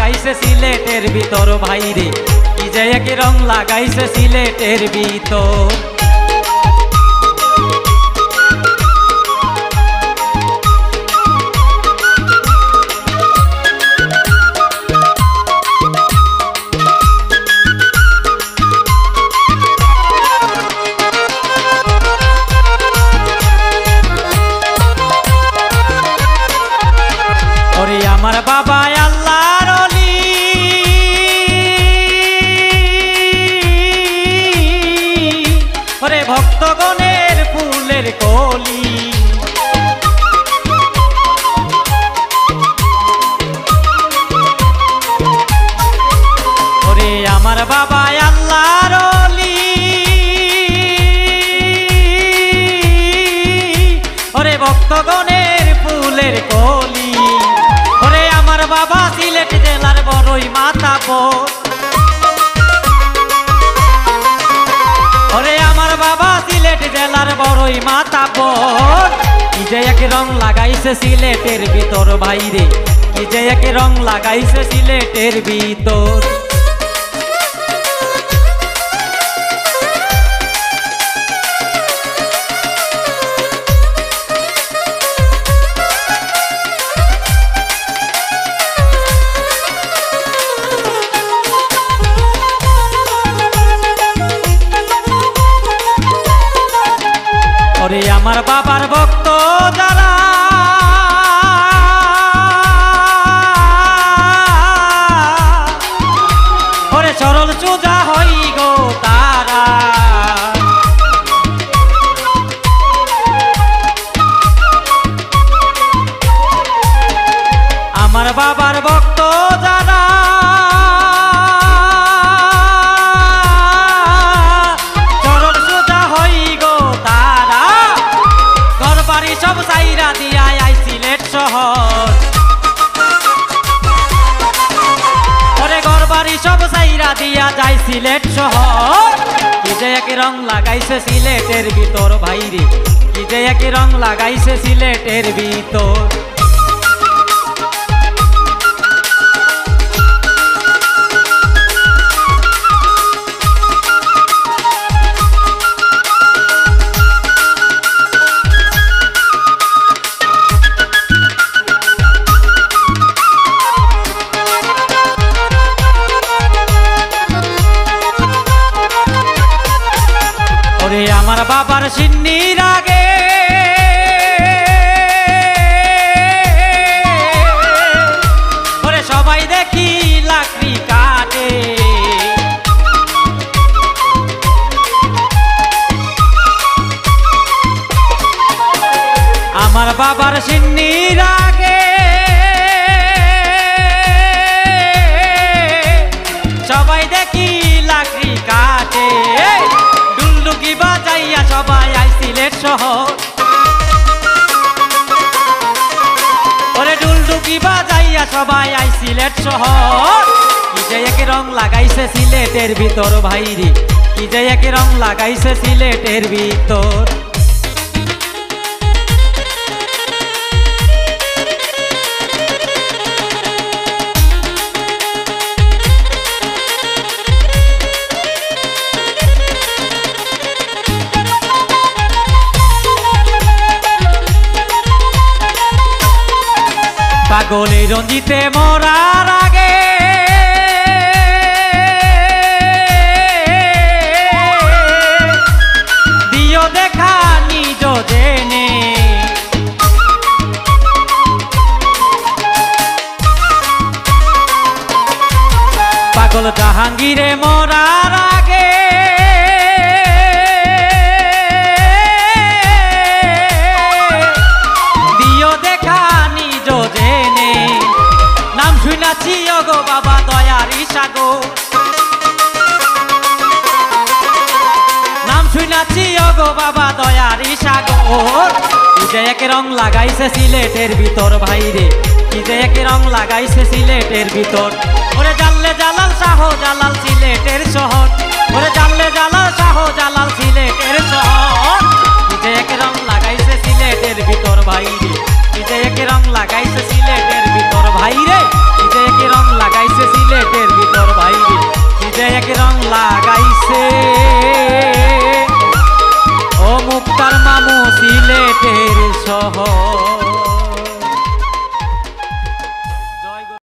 লাগাইছে সিলেটের ভিতর ভাইরে, কি যে এক রং লাগাইছে সিলেটের ভিতর। আমার বাবা আল্লাহর ওলি, ওরে ভক্তগণের ফুলের কলি। ওরে আমার বাবা আল্লাহর ওলি, ওরে ভক্তগণের ফুলের কলি। বাবা সিলেট জেলার বড়ই মাতাব্বর, ওরে আমার বাবা সিলেট জেলার বড়ই মাতাব্বর। কি যে এক রং লাগাইছে সিলেটের ভিতর ভাইরে, কি যে এক রং লাগাইছে সিলেটের ভিতর। ওরে আমার বাবার ভক্ত যারা, ওরে সরল সোজা হই গো তারা। আমার বাবার ভক্ত যারা, সব সাইরা দিয়া আই সিলেট শহর, ওরে ঘর বাড়ি সব সাইরা দিয়া যাই সিলেট শহর। কি যে এক রং লাগাইছে সিলেটের ভিতর ভাইরে, কি যে এক রং লাগাইছে সিলেটের ভিতর। আমার বাবার সিন্নির আগে, ওরে সবাই দেখি লাকড়ি কাটে। আমার বাবার সিন্নির আগে সবাই দেখি লাকড়ি কাটে। ডুলডুকি বাজাইয়া সবাই আই সিলেট শহর, ওরে ডুলডুকি বাজাইয়া সবাই আই সিলেট শহর। কি যে এক রং লাগাইছে সিলেটের ভিতর ভাইরে, কি যে এক রং লাগাইছে সিলেটের ভিতর। পাগলে রঞ্জিতে মরার আগে, দিও দেখা নিজ জেনে। পাগল জাহাঙ্গীরে মরার আগে, দিও দেখা নিজ জেনে। নাম শুনাছি ওগো বাবা দয়ার ইসাগো, নাম শুনাছি ওগো বাবা দয়ার ইসাগর। কি যে এক রং লাগাইছে সিলেটের ভিতর ভাইরে, কি যে এক রং লাগাইছে সিলেটের ভিতর। ওরে জানলে জালাল শাহ জালাল সিলেটের শহর, ওরে জানলে জালাল শাহ জালাল সিলেটের শহর। কি যে এক রং লাগাইছে সিলেটের ভিতর ভাইরে, কি যে এক রং লাগাইছে সিলেটের ভিতর ভাইরে, কি যে এক রং লাগাইছে যে এক রং লাগাইছে ও মুক্তার মামু সিলেটের শহর।